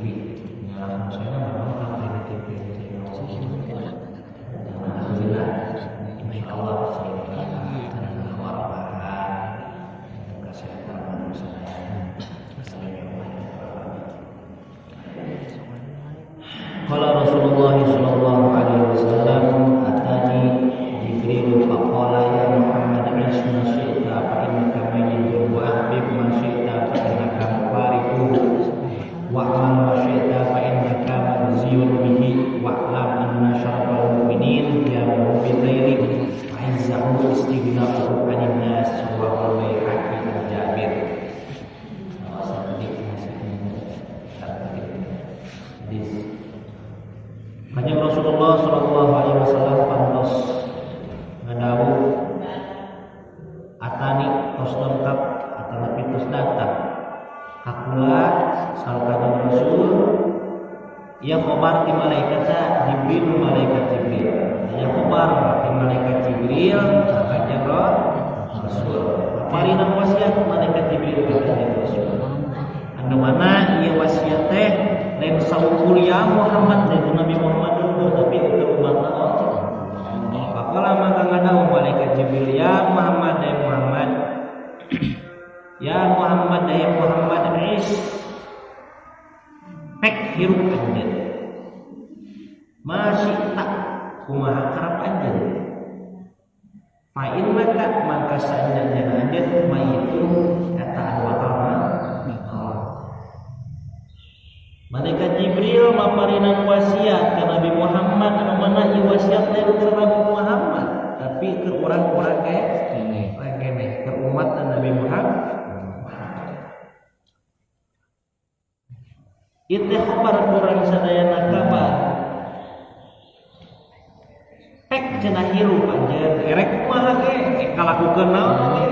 TV nyalakan saya memang kalau di TV alhamdulillah insya Allah saya akan keluargaan kesehatan saya Qala Rasulullah sallallahu alaihi wasallam atani Jibril faqala ya Muhammad isma syi'ta fa innaka mayyitun wa ahbib ma syi'ta fa innaka mufariqu wa amal ma syi'ta fa innaka madziyun bihi wa lam anna syarafal mu'minin qiyamuhum bil laili wa izzahu istighna'uhum 'anil nas wa huwa al-hakim al-jabir. Kanjeng Rasulullah sallallahu alaihi wasallam pantos ngadawu atani tos lengkap atanapi tos datang kakula sareng Kanjeng Rasul ieu khobar ti malaikat Jibril malaikat Jibril aya khobar ti malaikat Jibril ka Kanjeng Rasul parina wasiat malaikat Jibril ka Kanjeng Rasul anu mana ieu wasiat teh lain saungkul ya Muhammad dan Nabi Muhammad dulu tapi itu umat Allah. Apakah maka ngadawu malaikat Jibril ya Muhammad dan Muhammad ya Muhammad dan Muhammad is pek hirup anjeun masih tak kumaha karep anjeun fa in maka saenjana anjeun maitu eta anu bakal Malaikat Jibril maparinan wasiat ke Nabi Muhammad anu mana ieu wasiat teh keur Nabi Muhammad tapi ke urang-urang keneh ke umat Nabi Muhammad. Ieu teh kabar urang sadayana kabar. Pek cenah hirup anjeun erek kumaha ge kalakukeun naon ge.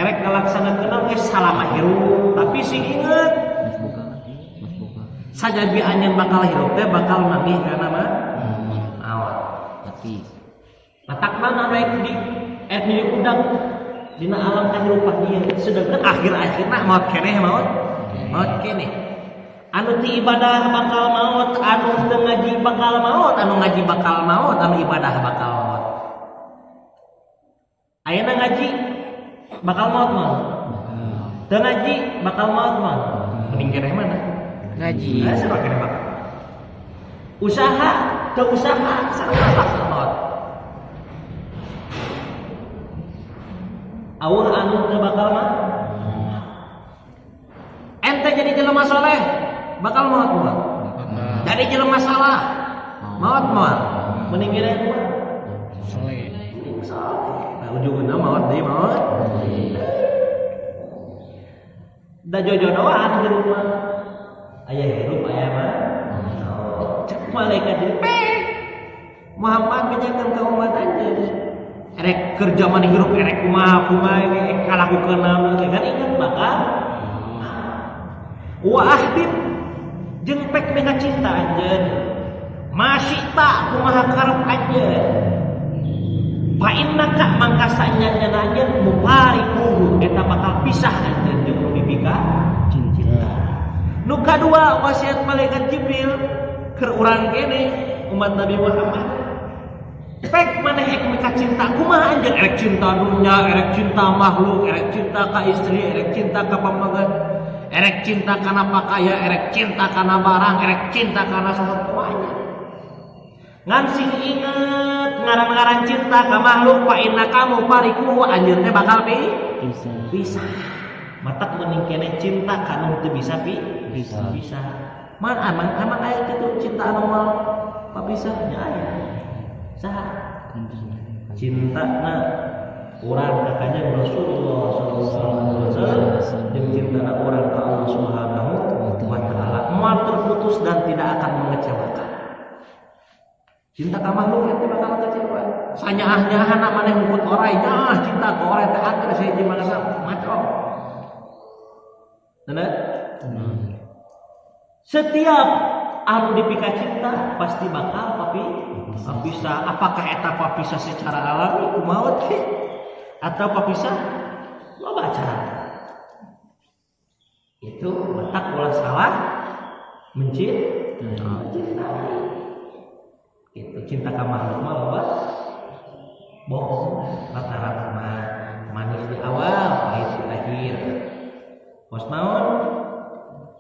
Erek ngalaksanakeun naon ge salamah hirup tapi sing inget sajabi anjeun bakal hirup teh bakal nagih kana mah awat tapi matakna naik di udang dina alam kahirupan ieu sedengkeun akhir-akhirna maot keneh maot keneh anu ti ibadah bakal maot anu teu ngaji bakal maot anu ngaji bakal maot anu ibadah bakal maot ayeuna ngaji bakal maot mah teu ngaji bakal maot mah mending keneh mana ngaji usaha ke usaha sareng bakal maot aweuh anu teu bakal mah ente jadi jelema saleh bakal maot mah jadi jelema salah maot mah mending gini mah saleh nah ujungna maot deui maot da jojodoan di rumah ayah hidup ayah mah cek malaikat jadi Muhammad menyakan ke umat aja erek kerja mana hirup erek kumaha ini kalakukeun naon kan ingat bakal wa ahdib jeung pek dengan cinta anjeun masih tak kumaha karep anjeun fa innaka mangka saenyana anjeun mufarikuhu eta bakal pisah anjeun jeung bibika cinta. Nu kadua wasiat malaikat Jibril keur urang kene umat Nabi Muhammad pek maneh ek mika cinta kumaha anjeun erek cinta dunya erek cinta makhluk erek cinta ka istri erek cinta ka pamagat erek cinta kana pakaya erek cinta kana barang erek cinta kana sasakumaha ngan sing inget ngaran-ngaran cinta ka makhluk fa inna kamu fariku anjeun teh bakal bisa matak mending keneh cinta kana teu bisa bisa man amang aya kitu cinta anu moal papisah nya aya saha cintana urang ka kanjeng Rasulullah sallallahu alaihi wasallam jeung cintana urang ka Allah Subhanahu wa taala moal terputus dan tidak akan mengecewakan cinta ka makhluk teh bakal kecewa sanyaah-nyaahna maneh mukut orai nya cinta ka orai teh atur saya jeung mana macam benar? Setiap anu dipika cinta pasti bakal papisah. Apakah eta papisah secara alami kumaha teh atau papisah loba cara. Itu matak ulah salah mencintai. Itu cinta ka makhluk mah loba bohong. Rata-rata mah manis di awal, pahit di akhir. Pos naon?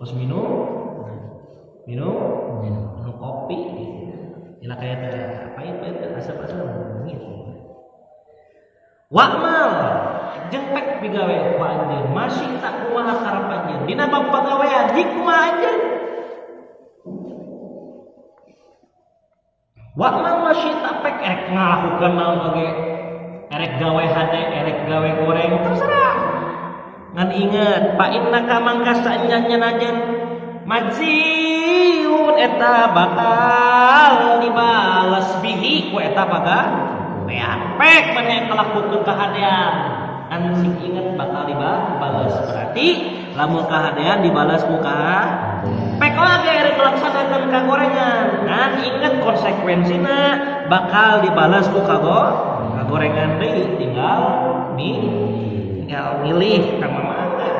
Pos minum kopi. Ila kayak pahit asap-asap gitu. Wa'mal jeung pek pigawe ku anjeun masih tak kumaha karep anjeun dina bab pagawean hikmah anjeun. Wa'mal masih tak pek ngalakukeun naon oge erek gawe hade erek gawe goreng terserah. Ngan inget pa innaka mangka saenyanya najen majiun eta bakal dibales bihi ku eta pagawean pek maneh ngalakukeun kahadean an sing inget bakal dibales. Berarti lamun kahadean dibalas ku pek lagi rek laksanakeun kagorengan ngan inget konsekuensina bakal dibalas ku kagorengan deui tinggal milih ka mamaga.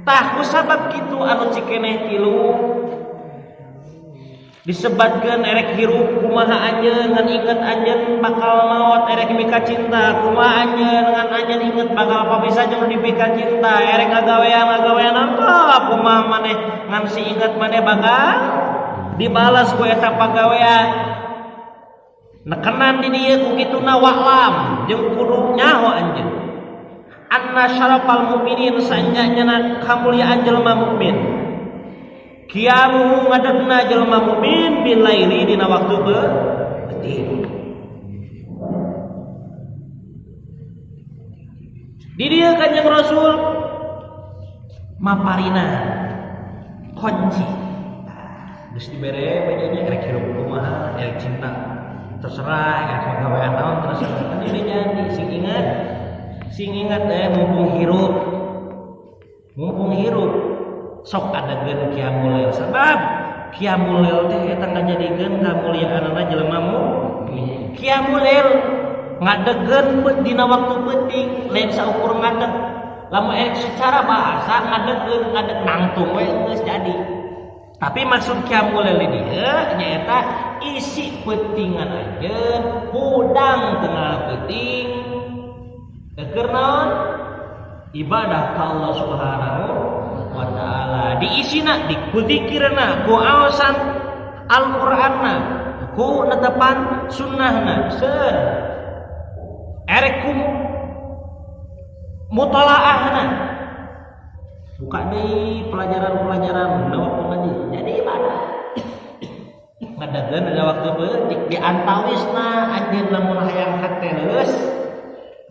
Tah kusabab kitu anu cikeneh tilu disebatkeun erek hirup kumaha anjeun ngan inget anjeun bakal maot erek mika cinta kumaha anjeun ngan anjeun inget bakal papisah jeung dipika cinta erek ngagawean apa kumaha maneh ngan si inget maneh bakal dibalas ku eta pagawean. Nekenan di dieu ku kituna wa'lam jeung kudu nyaho anjeun anna syarafal mukminin sanjana kamuliaan jelema mukmin kiamu ngadegna jelema mukmin bil laili dina waktu beuting. Di dieu Kanjeng Rasul maparina kunci geus dibere bejanya erek hirup kumaha erek cinta terserah erek pagawean naon terserah kan ini jadi sing ingat mumpung hirup sok adegeun qiyamul lail sabab qiyamul lail teh eta ngajadikeun kamuliaanna jelema mukmin. Qiyamul lail ngadegeun dina waktu penting lain saukur ngadeg lamun secara bahasa ngadegeun ngadeg nangtung we geus jadi. Tapi maksud qiyamul lail dieu nyaeta isi pentingan anjeun hudang tengah penting keur naon ibadah ka Allah Subhanahu wa taala diisina dikudzikirna ku aosan Al-Qur'anna ku netepan sunnahna seur erek ku mutalaahna buka deui pelajaran-pelajaran waktu ngaji jadi ibadah ngadageun dina waktu beutik di antawisna anjeun lamun hayang kateleus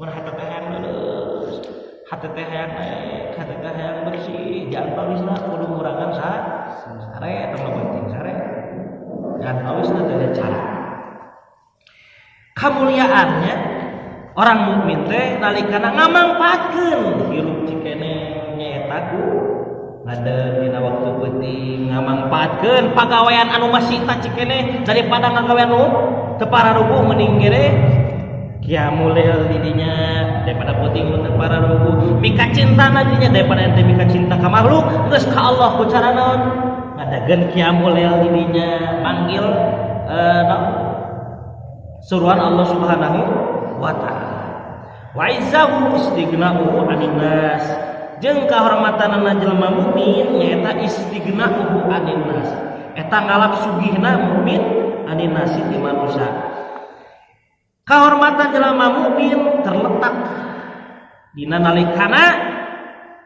mun hate teh hayang bersih di antawisna kudu ngurangan sare atau penting sare di antawisna teh ada cara kamuliaannya orang mukmin teh nalikana ngamangpaatkeun hirup cikene nyaeta ku ngadeun dina waktu penting ngamangpaatkeun pagawean anu masih ta cikene daripada ngagawean nu teu pararugu mending gere qiyamul lail didinya daripada penting teu pararugu mika cinta didinya daripada ente mika cinta ka makhluk geus ka Allah ku cara naon ngadageun qiyamul lail didinya panggil suruhan Allah Subhanahu wa taala wa izzahu istighna'uhu 'anil nas jeung kahormatanna jelema mukmin nyaeta istighna'uhu 'anil nas eta ngalap sugihna mukmin 'anil nas di manusia. Kahormatan jelema mukmin terletak dina nalikana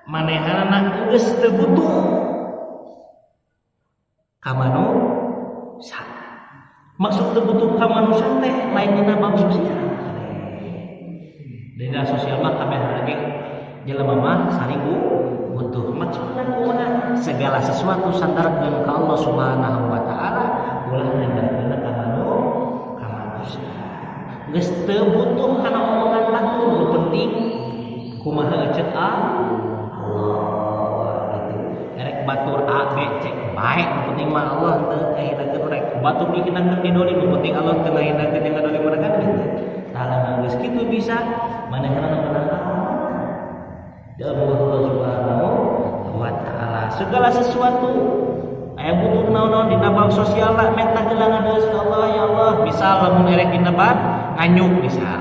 manehna geus teu butuh ka manusia. Maksud teu butuh ka manusia teh lain dina bab sosial. Dina sosial mah kabeh lagi jelema mah saling butuh. Maksudna kumaha segala sesuatu sandarkeun ka Allah Subhanahu wa taala ulah nyandarkeun ka manusia. Geus teu butuh kana omongan batur nu penting kumaha ceuk Allah gitu. Erek batur A B C bae nu penting mah Allah teu ngahidakeun rek batur dikinakeun di doli nu penting Allah teu ngahidakeun jeung doli mana kan gitu. Tah lamun geus kitu bisa manehna menang Allah Subhanahu wa taala segala sesuatu Aya butuh naon-naon dina bank sosial lah mentah gelangan deus ka Allah ya Allah. Misal lamun erek dina bank nganyuk misal.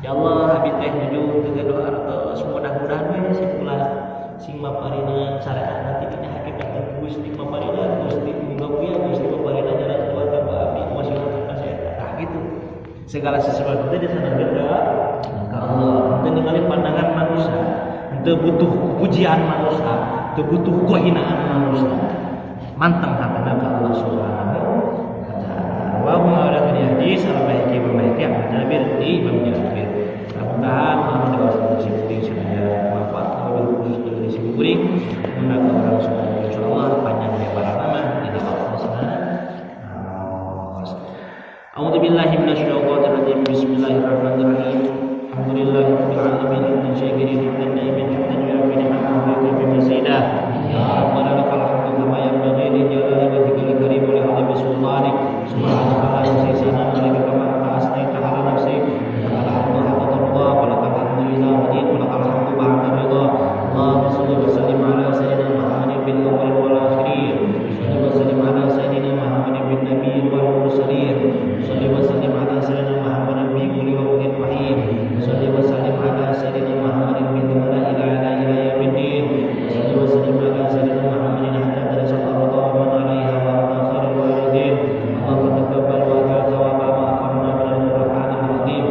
Ya Allah abi teh nuju teu doa artos mudah-mudahan we simpulan sing maparina syariat nanti dina hakikat Gusti maparina Gusti muga-muga Gusti maparina jalan keluar ka abi masyarakat kasih. Nah gitu. Segala sesuatu teh disandarkeun ka Allah. Teu ningali pandangan manusia, teu butuh pujian manusia, teu butuh kehinaan manusia. Manteng hatana ka Allah Subhanahu wa taala. Wa ma ada di hadis al-baiki wa baiki Jabir di Imam Jabir. Mudah-mudahan malam dewasa simpuring sadaya manfaat kalau khusus dari simpuring menaga orang semua insyaallah panjang lebar lama tidak apa-apa. A'udzu billahi minasyaitonir rajim. Bismillahirrahmanirrahim. Alhamdulillahirabbil alamin hamdan syakirin hamdan naimin hamdan yu'affi ni'amahu wa yukafi mazidah. Ya rabbana lakal hamdu kama yanbaghi li jalali wajhikal karim wa li 'azimi sultanik. Subhanaka la ilaha illa anta astaghfiruka wa atubu ilaik. Ta'ala nafsi lakal hamdu hatta tarda wa lakal hamdu ila madin wa lakal hamdu ba'da ridha. Allahumma shalli wa sallim ala sayyidina Muhammadin bil awwal wal akhirin. Shalli wa sallim ala sayyidina Muhammadin bin nabiyyin wal mursalin. Shalli wa sallim ala sayyidina Muhammadin bi kulli waqtin wahid. Shalli wa sallim ala sayyidina Muhammadin bin malaa'il ala ila yaumiddin. Shalli wa sallim ala sayyidina Muhammadin hatta tarsal arda wa man 'alaiha wa ala khairil walidin. Allahumma taqabbal wa tawaba ma aqamna min al-Qur'anil azim.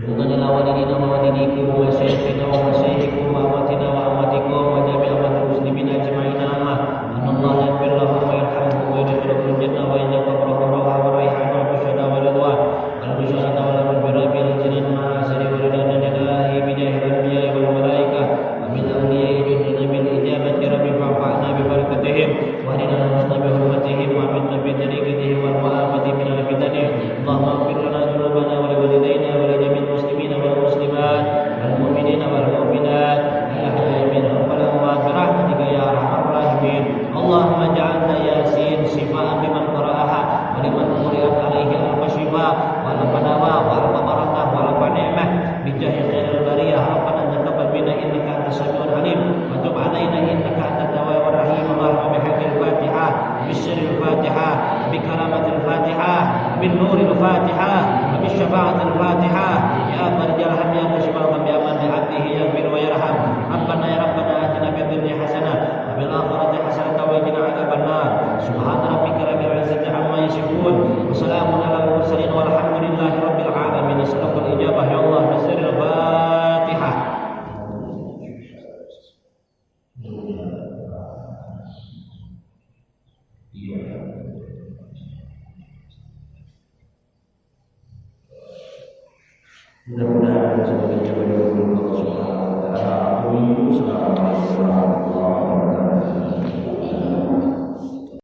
Bukan ila walidina wa walidikum wa syayikhina wa masyayikhikum wa amatina wa amatikum wa jami' amatil muslimin ajma'in amma. Anallahu yaghfir lahum wa yarhamhum wa yadkhuluhum jannah wa yaj'alhum rahmah wa raihan wa busyara wa ridwan. Al-busyara wa al-birra bil jinan ma'a sari wa ridana lillahi bi jahil anbiya'i wal malaikah wa min awliya'i jundina bil ijabati rabbi fa'fa'na bi barakatihim wa hdina husna bi hurmatihim wa min nabi tariqatihim wal ma'afati min al-fitani. Allahumma ighfir lana dhunubana wa li walidayna wa li jami'il muslimina wal muslimat wal mu'minina wal mu'minat al-ahya'i minhum wal amwat bi rahmatika ya arhamar rahimin. Allahumma ja'alna yasin shifaan liman qara'aha wa liman quri'at alaihi al-shifa wal qadawa wal barakah wal ni'mah bi jahi khairil bariyah. Rabbana taqabbal minna innaka antas samiul alim wa tub 'alaina innaka antat tawwabur rahim. Allahumma bi haqqil Fatihah bi sirril Fatihah bi karamatil Fatihah bi nuril Fatihah bi syafa'atil Fatihah ya farjal ham ya mushfal bi aman bi 'abdihi yaghfir wa yarham. Rabbana ya rabbana atina fid dunya hasanah wa fil akhirati hasanah wa qina adzabannar. Subhana rabbika rabbil izzati amma yasifun wa salamun alal mursalin walhamdulillahi rabbil alamin. Asraful ijabah ya Allah bi sirril Fatihah. Mudah-mudahan sebagai jawaban Allah Subhanahu wa taala. Assalamualaikum warahmatullahi wabarakatuh.